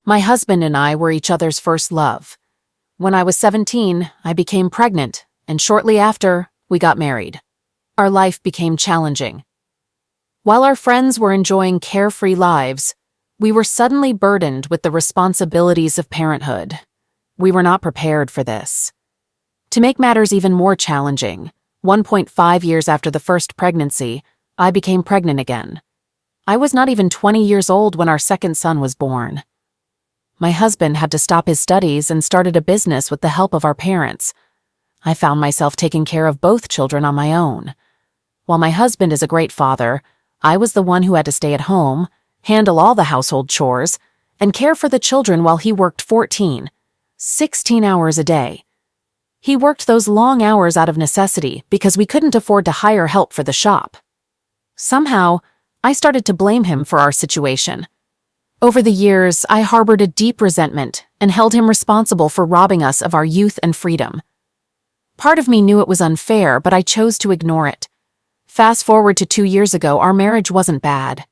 My husband and I were each other's first love. When I was 17, I became pregnant, and shortly after, we got married. Our life became challenging. While our friends were enjoying carefree lives, we were suddenly burdened with the responsibilities of parenthood. We were not prepared for this. To make matters even more challenging, 1.5 years after the first pregnancy, I became pregnant again. I was not even 20 years old when our second son was born. My husband had to stop his studies and started a business with the help of our parents. I found myself taking care of both children on my own. While my husband is a great father, I was the one who had to stay at home, handle all the household chores, and care for the children while he worked 16 hours a day. He worked those long hours out of necessity because we couldn't afford to hire help for the shop. Somehow, I started to blame him for our situation. Over the years, I harbored a deep resentment and held him responsible for robbing us of our youth and freedom. Part of me knew it was unfair, but I chose to ignore it. Fast forward to 2 years ago, our marriage wasn't bad.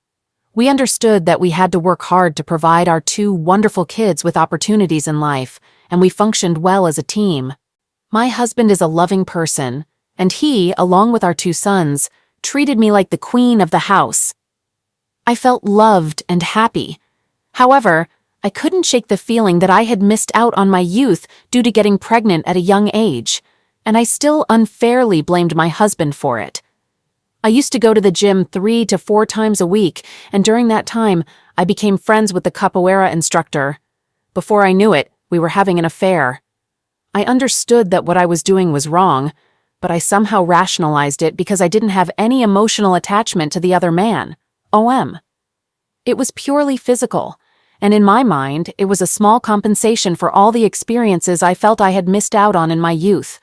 We understood that we had to work hard to provide our 2 wonderful kids with opportunities in life, and we functioned well as a team. My husband is a loving person, and he, along with our 2 sons, treated me like the queen of the house. I felt loved and happy. However, I couldn't shake the feeling that I had missed out on my youth due to getting pregnant at a young age, and I still unfairly blamed my husband for it. I used to go to the gym 3 to 4 times a week, and during that time, I became friends with the capoeira instructor. Before I knew it, we were having an affair. I understood that what I was doing was wrong, but I somehow rationalized it because I didn't have any emotional attachment to the other man. It was purely physical, and in my mind, it was a small compensation for all the experiences I felt I had missed out on in my youth.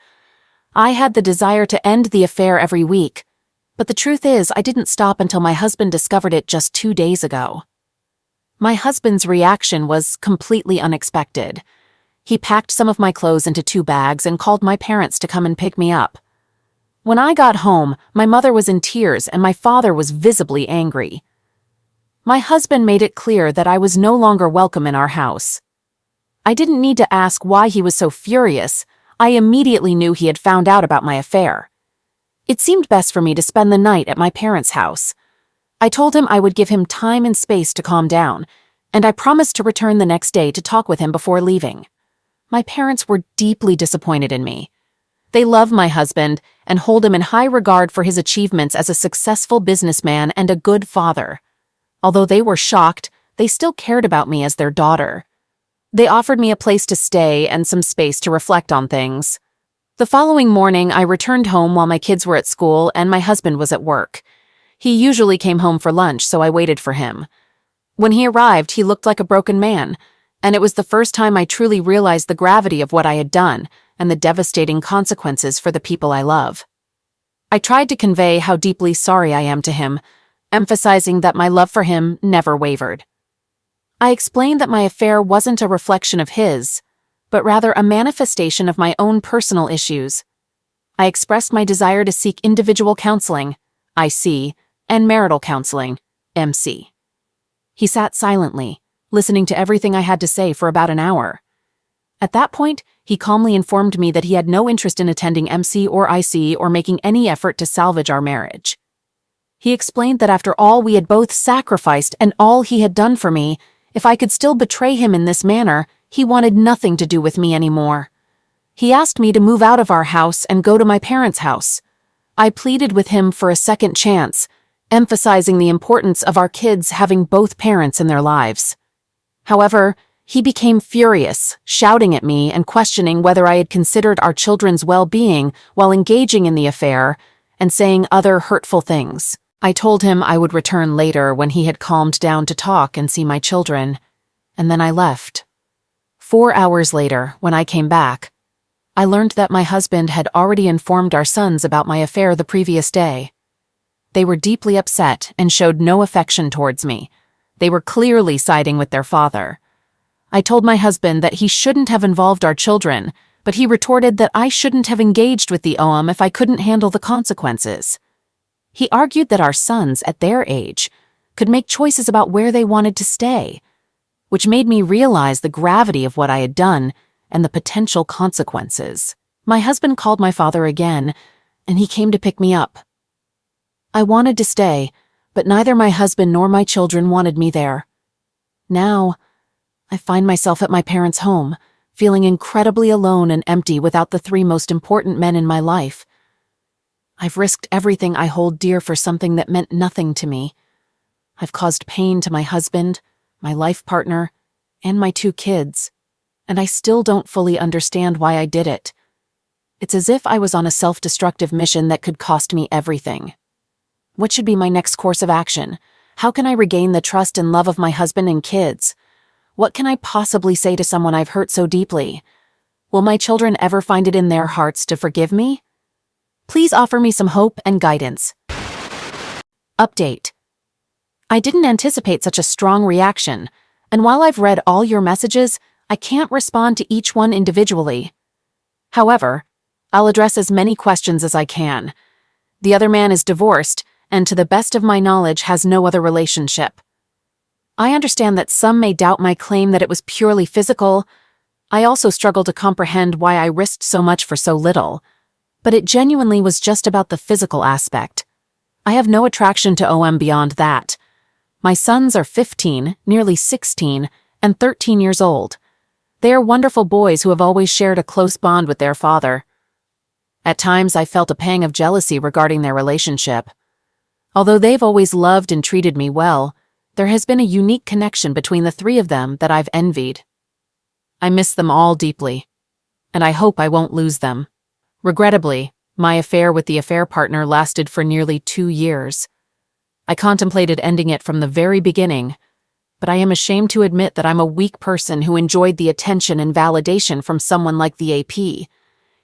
I had the desire to end the affair every week, but the truth is I didn't stop until my husband discovered it just 2 days ago. My husband's reaction was completely unexpected. He packed some of my clothes into 2 bags and called my parents to come and pick me up. When I got home, my mother was in tears and my father was visibly angry. My husband made it clear that I was no longer welcome in our house. I didn't need to ask why he was so furious. I immediately knew he had found out about my affair. It seemed best for me to spend the night at my parents' house. I told him I would give him time and space to calm down, and I promised to return the next day to talk with him before leaving. My parents were deeply disappointed in me. They love my husband and hold him in high regard for his achievements as a successful businessman and a good father. Although they were shocked, they still cared about me as their daughter. They offered me a place to stay and some space to reflect on things. The following morning, I returned home while my kids were at school and my husband was at work. He usually came home for lunch, so I waited for him. When he arrived, he looked like a broken man, and it was the first time I truly realized the gravity of what I had done and the devastating consequences for the people I love. I tried to convey how deeply sorry I am to him, emphasizing that my love for him never wavered. I explained that my affair wasn't a reflection of his, but rather a manifestation of my own personal issues. I expressed my desire to seek individual counseling, IC, and marital counseling, MC. He sat silently, listening to everything I had to say for about an hour. At that point, he calmly informed me that he had no interest in attending MC or IC or making any effort to salvage our marriage. He explained that after all we had both sacrificed and all he had done for me, if I could still betray him in this manner, he wanted nothing to do with me anymore. He asked me to move out of our house and go to my parents' house. I pleaded with him for a second chance, emphasizing the importance of our kids having both parents in their lives. However, he became furious, shouting at me and questioning whether I had considered our children's well-being while engaging in the affair, and saying other hurtful things. I told him I would return later when he had calmed down to talk and see my children, and then I left. 4 hours later, when I came back, I learned that my husband had already informed our sons about my affair the previous day. They were deeply upset and showed no affection towards me. They were clearly siding with their father. I told my husband that he shouldn't have involved our children, but he retorted that I shouldn't have engaged with the OM if I couldn't handle the consequences. He argued that our sons, at their age, could make choices about where they wanted to stay. which made me realize the gravity of what I had done and the potential consequences. My husband called my father again, and he came to pick me up. I wanted to stay, but neither my husband nor my children wanted me there. Now, I find myself at my parents' home, feeling incredibly alone and empty without the three most important men in my life. I've risked everything I hold dear for something that meant nothing to me. I've caused pain to my husband, my life partner, and my 2 kids, and I still don't fully understand why I did it. It's as if I was on a self-destructive mission that could cost me everything. What should be my next course of action? How can I regain the trust and love of my husband and kids? What can I possibly say to someone I've hurt so deeply? Will my children ever find it in their hearts to forgive me? Please offer me some hope and guidance. Update. I didn't anticipate such a strong reaction, and while I've read all your messages, I can't respond to each one individually. However, I'll address as many questions as I can. The other man is divorced, and to the best of my knowledge has no other relationship. I understand that some may doubt my claim that it was purely physical. I also struggle to comprehend why I risked so much for so little. But it genuinely was just about the physical aspect. I have no attraction to OM beyond that. My sons are 15, nearly 16, and 13 years old. They are wonderful boys who have always shared a close bond with their father. At times I felt a pang of jealousy regarding their relationship. Although they've always loved and treated me well, there has been a unique connection between the 3 of them that I've envied. I miss them all deeply, and I hope I won't lose them. Regrettably, my affair with the affair partner lasted for nearly 2 years. I contemplated ending it from the very beginning, but I am ashamed to admit that I'm a weak person who enjoyed the attention and validation from someone like the AP.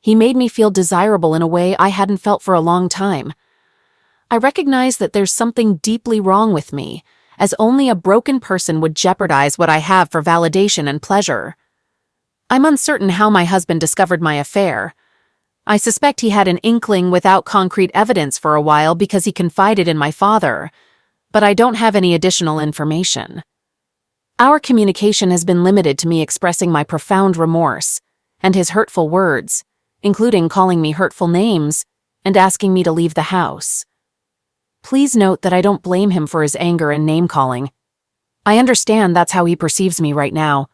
He made me feel desirable in a way I hadn't felt for a long time. I recognize that there's something deeply wrong with me, as only a broken person would jeopardize what I have for validation and pleasure. I'm uncertain how my husband discovered my affair. I suspect he had an inkling without concrete evidence for a while because he confided in my father, but I don't have any additional information. Our communication has been limited to me expressing my profound remorse and his hurtful words, including calling me hurtful names and asking me to leave the house. Please note that I don't blame him for his anger and name-calling. I understand that's how he perceives me right now.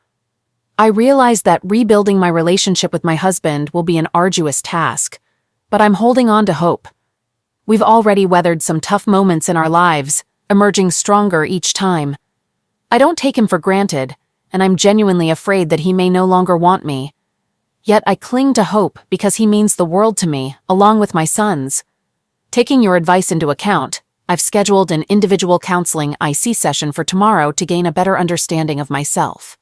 I realize that rebuilding my relationship with my husband will be an arduous task, but I'm holding on to hope. We've already weathered some tough moments in our lives, emerging stronger each time. I don't take him for granted, and I'm genuinely afraid that he may no longer want me. Yet I cling to hope because he means the world to me, along with my sons. Taking your advice into account, I've scheduled an individual counseling IC session for tomorrow to gain a better understanding of myself.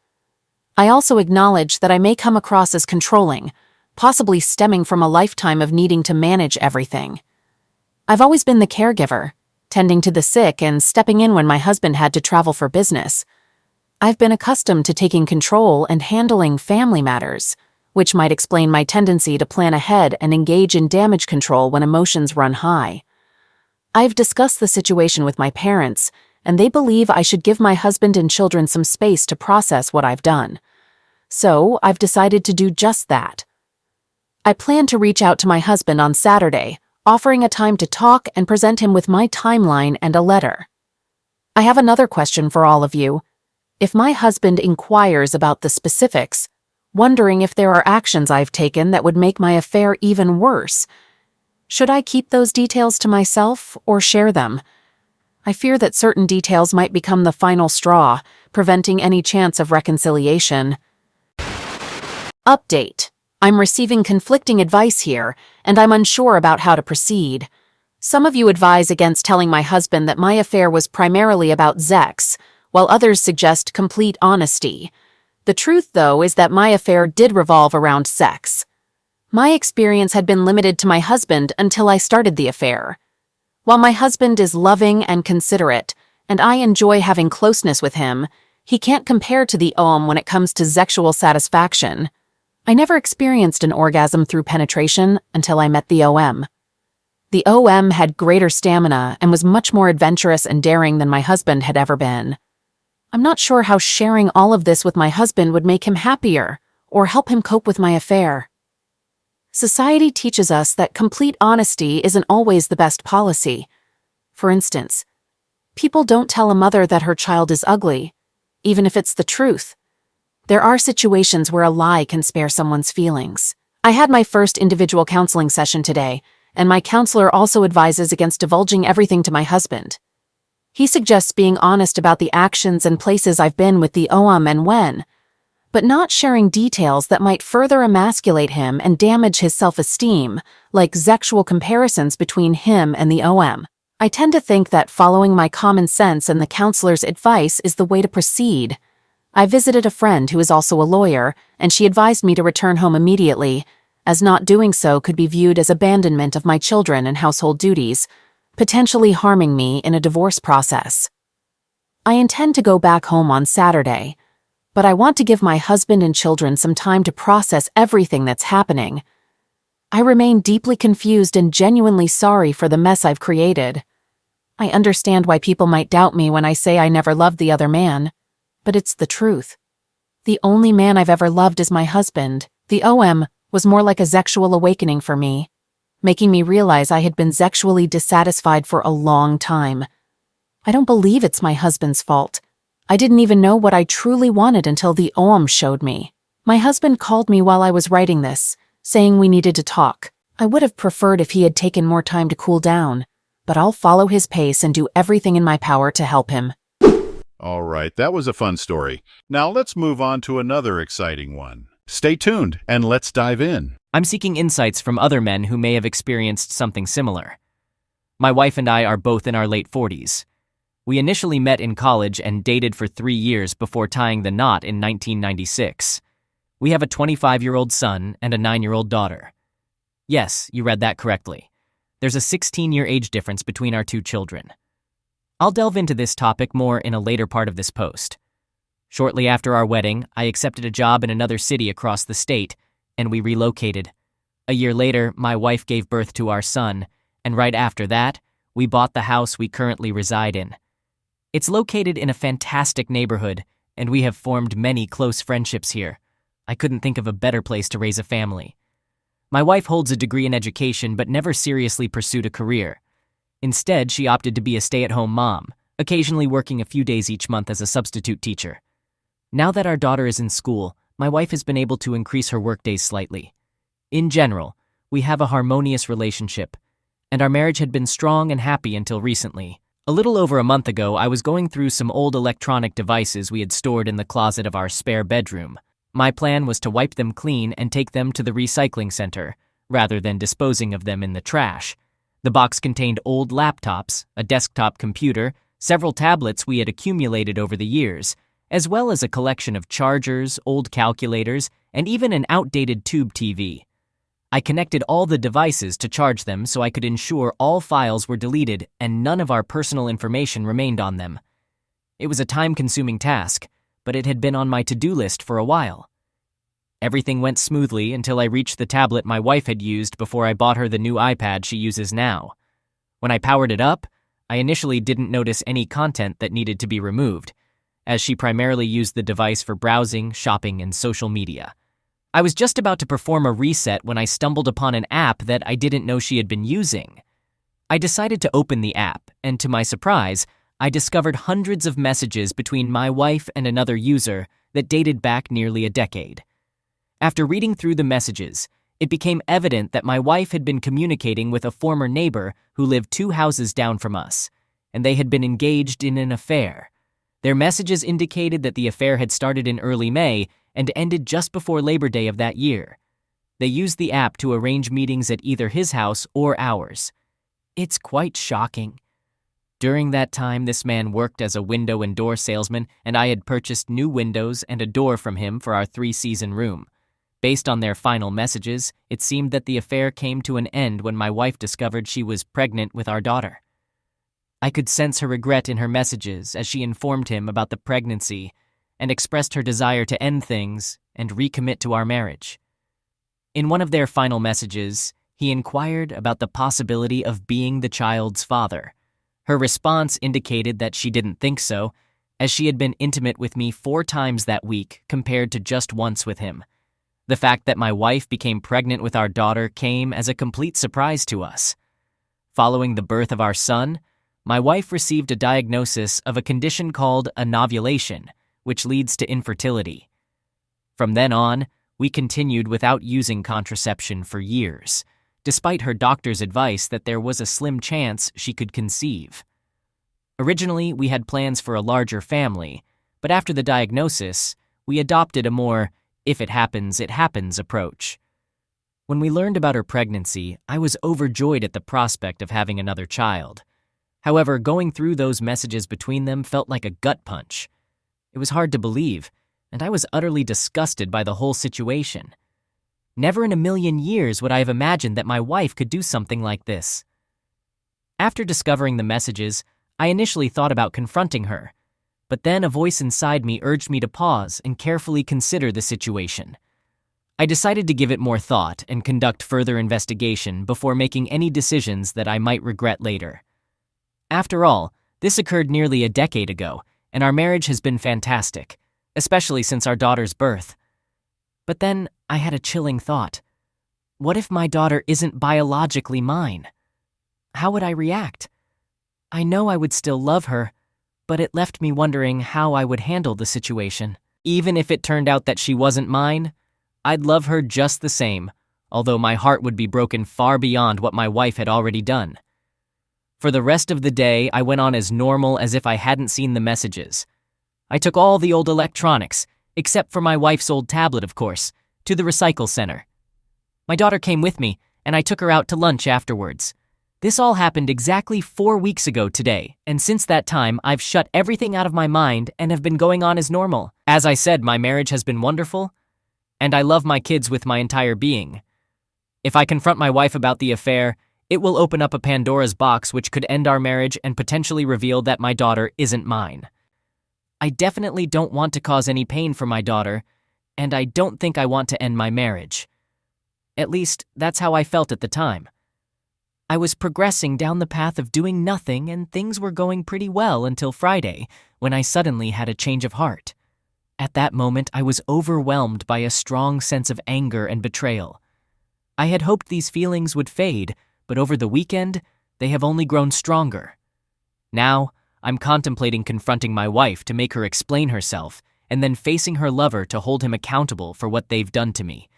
I also acknowledge that I may come across as controlling, possibly stemming from a lifetime of needing to manage everything. I've always been the caregiver, tending to the sick and stepping in when my husband had to travel for business. I've been accustomed to taking control and handling family matters, which might explain my tendency to plan ahead and engage in damage control when emotions run high. I've discussed the situation with my parents, and they believe I should give my husband and children some space to process what I've done. So, I've decided to do just that. I plan to reach out to my husband on Saturday, offering a time to talk and present him with my timeline and a letter. I have another question for all of you. If my husband inquires about the specifics, wondering if there are actions I've taken that would make my affair even worse, should I keep those details to myself or share them? I fear that certain details might become the final straw, preventing any chance of reconciliation. Update. I'm receiving conflicting advice here, and I'm unsure about how to proceed. Some of you advise against telling my husband that my affair was primarily about sex, while others suggest complete honesty. The truth, though, is that my affair did revolve around sex. My experience had been limited to my husband until I started the affair. While my husband is loving and considerate, and I enjoy having closeness with him, he can't compare to the OM when it comes to sexual satisfaction. I never experienced an orgasm through penetration until I met the OM. The OM had greater stamina and was much more adventurous and daring than my husband had ever been. I'm not sure how sharing all of this with my husband would make him happier or help him cope with my affair. Society teaches us that complete honesty isn't always the best policy. For instance, people don't tell a mother that her child is ugly, even if it's the truth. There are situations where a lie can spare someone's feelings. I had my first individual counseling session today, and my counselor also advises against divulging everything to my husband. He suggests being honest about the actions and places I've been with the OM and when, but not sharing details that might further emasculate him and damage his self-esteem, like sexual comparisons between him and the OM. I tend to think that following my common sense and the counselor's advice is the way to proceed. I visited a friend who is also a lawyer, and she advised me to return home immediately, as not doing so could be viewed as abandonment of my children and household duties, potentially harming me in a divorce process. I intend to go back home on Saturday, but I want to give my husband and children some time to process everything that's happening. I remain deeply confused and genuinely sorry for the mess I've created. I understand why people might doubt me when I say I never loved the other man, but it's the truth. The only man I've ever loved is my husband. The OM was more like a sexual awakening for me, making me realize I had been sexually dissatisfied for a long time. I don't believe it's my husband's fault. I didn't even know what I truly wanted until the OM showed me. My husband called me while I was writing this, saying we needed to talk. I would have preferred if he had taken more time to cool down, but I'll follow his pace and do everything in my power to help him. All right, that was a fun story. Now let's move on to another exciting one. Stay tuned and let's dive in. I'm seeking insights from other men who may have experienced something similar. My wife and I are both in our late 40s. We initially met in college and dated for 3 years before tying the knot in 1996. We have a 25-year-old son and a 9-year-old daughter. Yes, you read that correctly. There's a 16-year age difference between our two children. I'll delve into this topic more in a later part of this post. Shortly after our wedding, I accepted a job in another city across the state, and we relocated. A year later, my wife gave birth to our son, and right after that, we bought the house we currently reside in. It's located in a fantastic neighborhood, and we have formed many close friendships here. I couldn't think of a better place to raise a family. My wife holds a degree in education but never seriously pursued a career. Instead, she opted to be a stay-at-home mom, occasionally working a few days each month as a substitute teacher. Now that our daughter is in school, my wife has been able to increase her workdays slightly. In general, we have a harmonious relationship, and our marriage had been strong and happy until recently. A little over a month ago, I was going through some old electronic devices we had stored in the closet of our spare bedroom. My plan was to wipe them clean and take them to the recycling center, rather than disposing of them in the trash. The box contained old laptops, a desktop computer, several tablets we had accumulated over the years, as well as a collection of chargers, old calculators, and even an outdated tube TV. I connected all the devices to charge them so I could ensure all files were deleted and none of our personal information remained on them. It was a time-consuming task, but it had been on my to-do list for a while. Everything went smoothly until I reached the tablet my wife had used before I bought her the new iPad she uses now. When I powered it up, I initially didn't notice any content that needed to be removed, as she primarily used the device for browsing, shopping, and social media. I was just about to perform a reset when I stumbled upon an app that I didn't know she had been using. I decided to open the app, and to my surprise, I discovered hundreds of messages between my wife and another user that dated back nearly a decade. After reading through the messages, it became evident that my wife had been communicating with a former neighbor who lived 2 houses down from us, and they had been engaged in an affair. Their messages indicated that the affair had started in early May and ended just before Labor Day of that year. They used the app to arrange meetings at either his house or ours. It's quite shocking. During that time, this man worked as a window and door salesman, and I had purchased new windows and a door from him for our 3-season room. Based on their final messages, it seemed that the affair came to an end when my wife discovered she was pregnant with our daughter. I could sense her regret in her messages as she informed him about the pregnancy and expressed her desire to end things and recommit to our marriage. In one of their final messages, he inquired about the possibility of being the child's father. Her response indicated that she didn't think so, as she had been intimate with me 4 times that week compared to just once with him. The fact that my wife became pregnant with our daughter came as a complete surprise to us. Following the birth of our son, my wife received a diagnosis of a condition called anovulation, which leads to infertility. From then on, we continued without using contraception for years, despite her doctor's advice that there was a slim chance she could conceive. Originally, we had plans for a larger family, but after the diagnosis, we adopted a more if it happens approach. When we learned about her pregnancy, I was overjoyed at the prospect of having another child. However, going through those messages between them felt like a gut punch. It was hard to believe, and I was utterly disgusted by the whole situation. Never in a million years would I have imagined that my wife could do something like this. After discovering the messages, I initially thought about confronting her, but then a voice inside me urged me to pause and carefully consider the situation. I decided to give it more thought and conduct further investigation before making any decisions that I might regret later. After all, this occurred nearly a decade ago, and our marriage has been fantastic, especially since our daughter's birth. But then I had a chilling thought. What if my daughter isn't biologically mine? How would I react? I know I would still love her, but it left me wondering how I would handle the situation. Even if it turned out that she wasn't mine, I'd love her just the same, although my heart would be broken far beyond what my wife had already done. For the rest of the day, I went on as normal as if I hadn't seen the messages. I took all the old electronics, except for my wife's old tablet, of course, to the recycle center. My daughter came with me, and I took her out to lunch afterwards. This all happened exactly 4 weeks ago today, and since that time, I've shut everything out of my mind and have been going on as normal. As I said, my marriage has been wonderful, and I love my kids with my entire being. If I confront my wife about the affair, it will open up a Pandora's box which could end our marriage and potentially reveal that my daughter isn't mine. I definitely don't want to cause any pain for my daughter, and I don't think I want to end my marriage. At least, that's how I felt at the time. I was progressing down the path of doing nothing and things were going pretty well until Friday, when I suddenly had a change of heart. At that moment, I was overwhelmed by a strong sense of anger and betrayal. I had hoped these feelings would fade, but over the weekend, they have only grown stronger. Now, I'm contemplating confronting my wife to make her explain herself, and then facing her lover to hold him accountable for what they've done to me.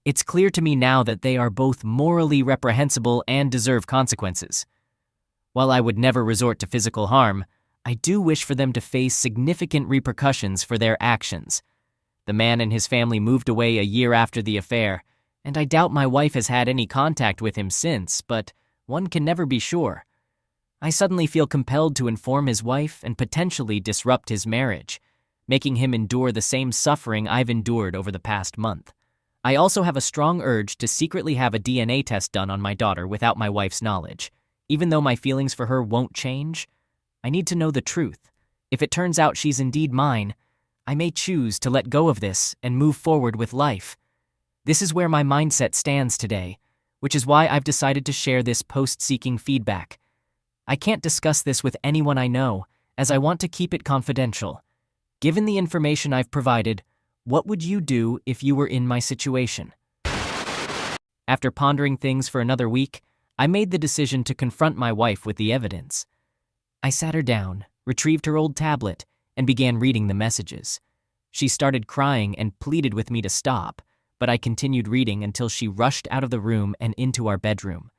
It's clear to me now that they are both morally reprehensible and deserve consequences. While I would never resort to physical harm, I do wish for them to face significant repercussions for their actions. The man and his family moved away a year after the affair, and I doubt my wife has had any contact with him since, but one can never be sure. I suddenly feel compelled to inform his wife and potentially disrupt his marriage, making him endure the same suffering I've endured over the past month. I also have a strong urge to secretly have a DNA test done on my daughter without my wife's knowledge. Even though my feelings for her won't change, I need to know the truth. If it turns out she's indeed mine, I may choose to let go of this and move forward with life. This is where my mindset stands today, which is why I've decided to share this post-seeking feedback. I can't discuss this with anyone I know, as I want to keep it confidential. Given the information I've provided, what would you do if you were in my situation? After pondering things for another week, I made the decision to confront my wife with the evidence. I sat her down, retrieved her old tablet, and began reading the messages. She started crying and pleaded with me to stop, but I continued reading until she rushed out of the room and into our bedroom.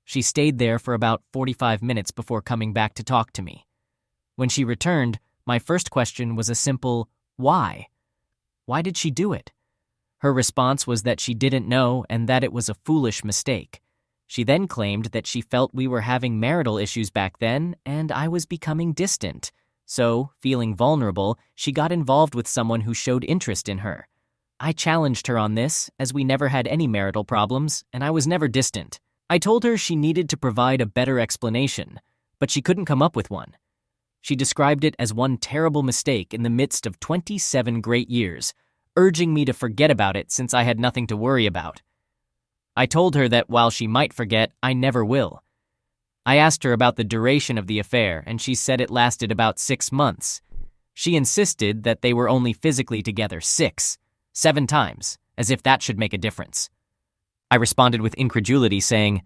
She stayed there for about 45 minutes before coming back to talk to me. When she returned, my first question was a simple, "Why?" Why did she do it? Her response was that she didn't know and that it was a foolish mistake. She then claimed that she felt we were having marital issues back then and I was becoming distant. So, feeling vulnerable, she got involved with someone who showed interest in her. I challenged her on this, as we never had any marital problems and I was never distant. I told her she needed to provide a better explanation, but she couldn't come up with one. She described it as one terrible mistake in the midst of 27 great years, urging me to forget about it since I had nothing to worry about. I told her that while she might forget, I never will. I asked her about the duration of the affair, and she said it lasted about 6 months. She insisted that they were only physically together 7 times, as if that should make a difference. I responded with incredulity, saying,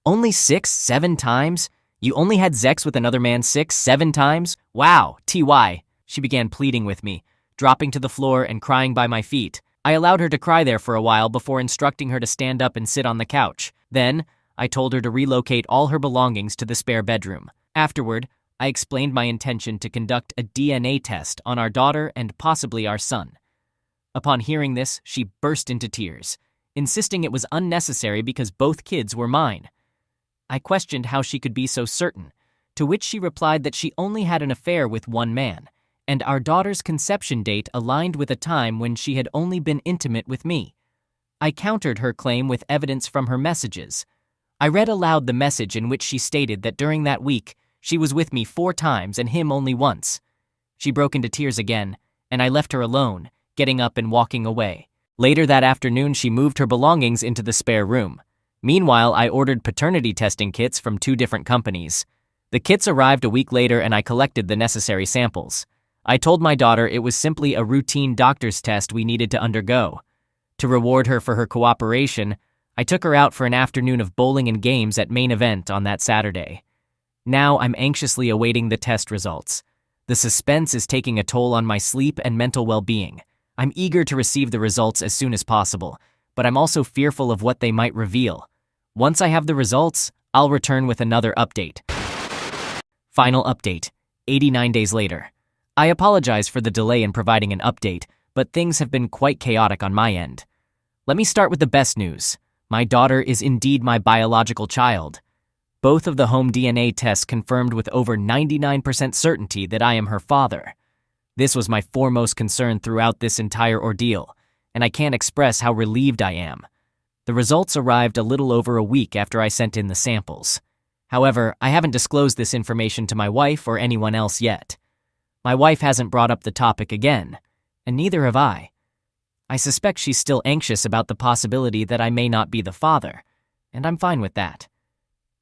"Only 7 times? You only had sex with another man 7 times? Wow, TY. She began pleading with me, dropping to the floor and crying by my feet. I allowed her to cry there for a while before instructing her to stand up and sit on the couch. Then, I told her to relocate all her belongings to the spare bedroom. Afterward, I explained my intention to conduct a DNA test on our daughter and possibly our son. Upon hearing this, she burst into tears, insisting it was unnecessary because both kids were mine. I questioned how she could be so certain, to which she replied that she only had an affair with one man, and our daughter's conception date aligned with a time when she had only been intimate with me. I countered her claim with evidence from her messages. I read aloud the message in which she stated that during that week, she was with me 4 times and him only once. She broke into tears again, and I left her alone, getting up and walking away. Later that afternoon, she moved her belongings into the spare room. Meanwhile, I ordered paternity testing kits from 2 different companies. The kits arrived a week later and I collected the necessary samples. I told my daughter it was simply a routine doctor's test we needed to undergo. To reward her for her cooperation, I took her out for an afternoon of bowling and games at Main Event on that Saturday. Now I'm anxiously awaiting the test results. The suspense is taking a toll on my sleep and mental well-being. I'm eager to receive the results as soon as possible, but I'm also fearful of what they might reveal. Once I have the results, I'll return with another update. Final update, 89 days later. I apologize for the delay in providing an update, but things have been quite chaotic on my end. Let me start with the best news. My daughter is indeed my biological child. Both of the home DNA tests confirmed with over 99% certainty that I am her father. This was my foremost concern throughout this entire ordeal, and I can't express how relieved I am. The results arrived a little over a week after I sent in the samples. However, I haven't disclosed this information to my wife or anyone else yet. My wife hasn't brought up the topic again, and neither have I. I suspect she's still anxious about the possibility that I may not be the father, and I'm fine with that.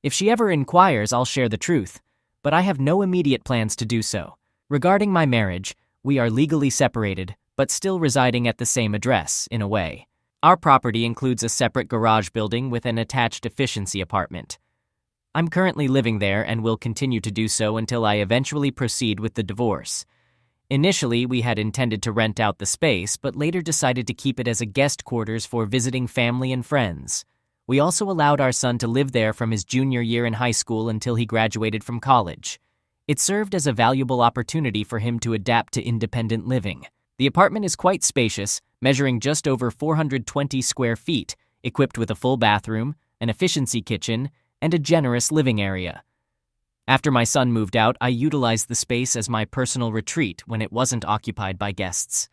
If she ever inquires, I'll share the truth, but I have no immediate plans to do so. Regarding my marriage, we are legally separated, but still residing at the same address, in a way. Our property includes a separate garage building with an attached efficiency apartment. I'm currently living there and will continue to do so until I eventually proceed with the divorce. Initially, we had intended to rent out the space, but later decided to keep it as a guest quarters for visiting family and friends. We also allowed our son to live there from his junior year in high school until he graduated from college. It served as a valuable opportunity for him to adapt to independent living. The apartment is quite spacious, measuring just over 420 square feet, equipped with a full bathroom, an efficiency kitchen, and a generous living area. After my son moved out, I utilized the space as my personal retreat when it wasn't occupied by guests.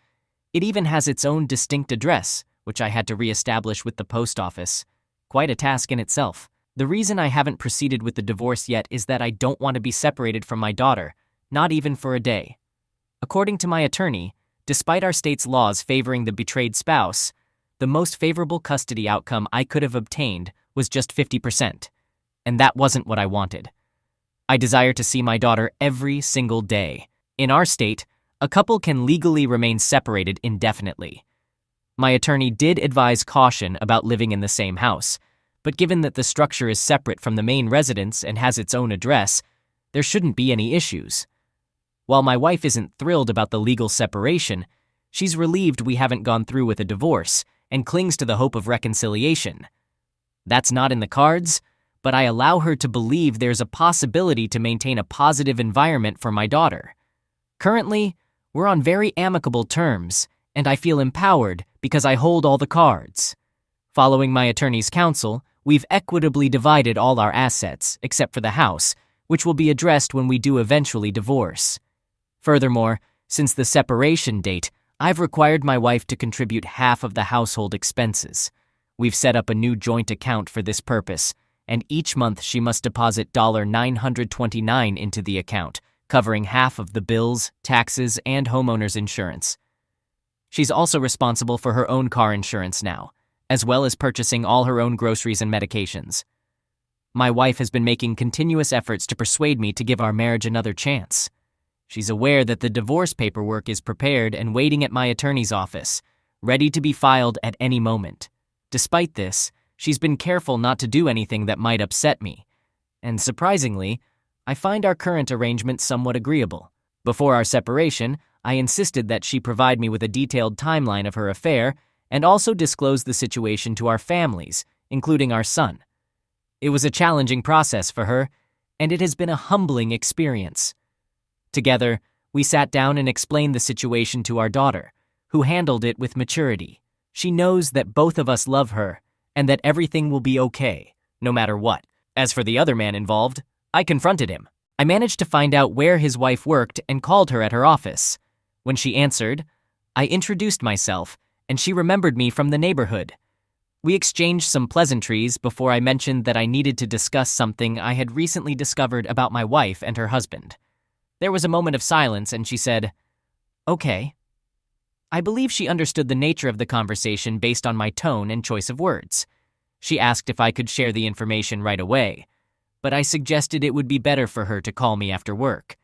It even has its own distinct address, which I had to re-establish with the post office. Quite a task in itself. The reason I haven't proceeded with the divorce yet is that I don't want to be separated from my daughter, not even for a day. According to my attorney, despite our state's laws favoring the betrayed spouse, the most favorable custody outcome I could have obtained was just 50%, and that wasn't what I wanted. I desire to see my daughter every single day. In our state, a couple can legally remain separated indefinitely. My attorney did advise caution about living in the same house, but given that the structure is separate from the main residence and has its own address, there shouldn't be any issues. While my wife isn't thrilled about the legal separation, she's relieved we haven't gone through with a divorce and clings to the hope of reconciliation. That's not in the cards, but I allow her to believe there's a possibility to maintain a positive environment for my daughter. Currently, we're on very amicable terms, and I feel empowered because I hold all the cards. Following my attorney's counsel, we've equitably divided all our assets, except for the house, which will be addressed when we do eventually divorce. Furthermore, since the separation date, I've required my wife to contribute half of the household expenses. We've set up a new joint account for this purpose, and each month she must deposit $929 into the account, covering half of the bills, taxes, and homeowner's insurance. She's also responsible for her own car insurance now, as well as purchasing all her own groceries and medications. My wife has been making continuous efforts to persuade me to give our marriage another chance. She's aware that the divorce paperwork is prepared and waiting at my attorney's office, ready to be filed at any moment. Despite this, she's been careful not to do anything that might upset me. And surprisingly, I find our current arrangement somewhat agreeable. Before our separation, I insisted that she provide me with a detailed timeline of her affair and also disclose the situation to our families, including our son. It was a challenging process for her, and it has been a humbling experience. Together, we sat down and explained the situation to our daughter, who handled it with maturity. She knows that both of us love her and that everything will be okay, no matter what. As for the other man involved, I confronted him. I managed to find out where his wife worked and called her at her office. When she answered, I introduced myself, and she remembered me from the neighborhood. We exchanged some pleasantries before I mentioned that I needed to discuss something I had recently discovered about my wife and her husband. There was a moment of silence, and she said, "Okay." I believe she understood the nature of the conversation based on my tone and choice of words. She asked if I could share the information right away, but I suggested it would be better for her to call me after work.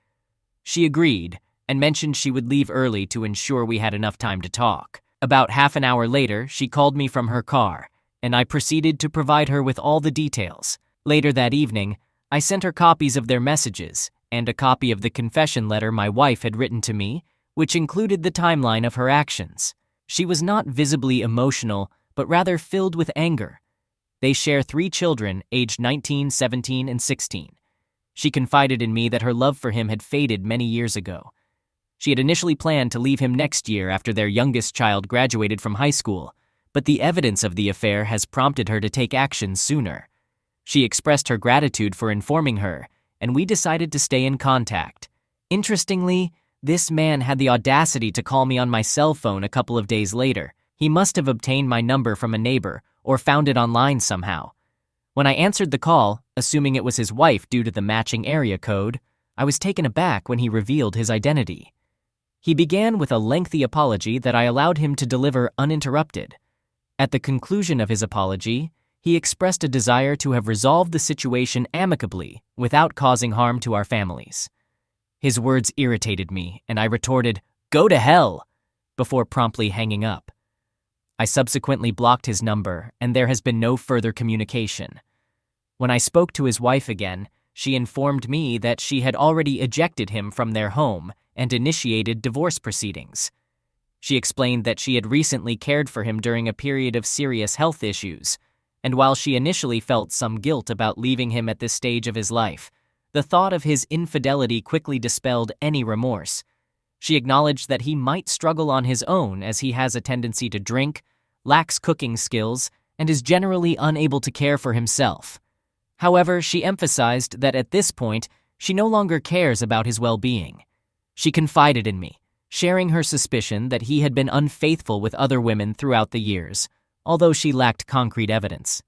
She agreed and mentioned she would leave early to ensure we had enough time to talk. About half an hour later, she called me from her car, and I proceeded to provide her with all the details. Later that evening, I sent her copies of their messages and a copy of the confession letter my wife had written to me, which included the timeline of her actions. She was not visibly emotional, but rather filled with anger. They share 3 children, aged 19, 17, and 16. She confided in me that her love for him had faded many years ago. She had initially planned to leave him next year after their youngest child graduated from high school, but the evidence of the affair has prompted her to take action sooner. She expressed her gratitude for informing her, and we decided to stay in contact. Interestingly, this man had the audacity to call me on my cell phone a couple of days later. He must have obtained my number from a neighbor or found it online somehow. When I answered the call, assuming it was his wife due to the matching area code, I was taken aback when he revealed his identity. He began with a lengthy apology that I allowed him to deliver uninterrupted. At the conclusion of his apology, he expressed a desire to have resolved the situation amicably without causing harm to our families. His words irritated me, and I retorted, "Go to hell," before promptly hanging up. I subsequently blocked his number, and there has been no further communication. When I spoke to his wife again, she informed me that she had already ejected him from their home and initiated divorce proceedings. She explained that she had recently cared for him during a period of serious health issues, and while she initially felt some guilt about leaving him at this stage of his life, the thought of his infidelity quickly dispelled any remorse. She acknowledged that he might struggle on his own as he has a tendency to drink, lacks cooking skills, and is generally unable to care for himself. However, she emphasized that at this point, she no longer cares about his well-being. She confided in me, sharing her suspicion that he had been unfaithful with other women throughout the years, although she lacked concrete evidence.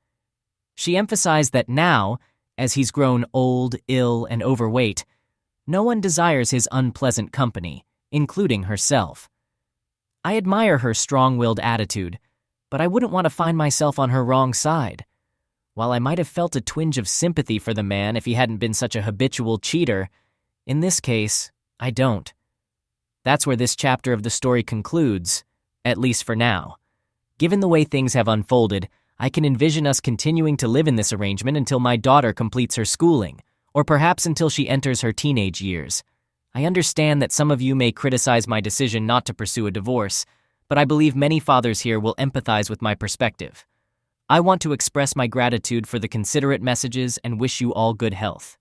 She emphasized that now, as he's grown old, ill, and overweight, no one desires his unpleasant company, including herself. I admire her strong-willed attitude, but I wouldn't want to find myself on her wrong side. While I might have felt a twinge of sympathy for the man if he hadn't been such a habitual cheater, in this case, I don't. That's where this chapter of the story concludes, at least for now. Given the way things have unfolded, I can envision us continuing to live in this arrangement until my daughter completes her schooling, or perhaps until she enters her teenage years. I understand that some of you may criticize my decision not to pursue a divorce, but I believe many fathers here will empathize with my perspective. I want to express my gratitude for the considerate messages and wish you all good health.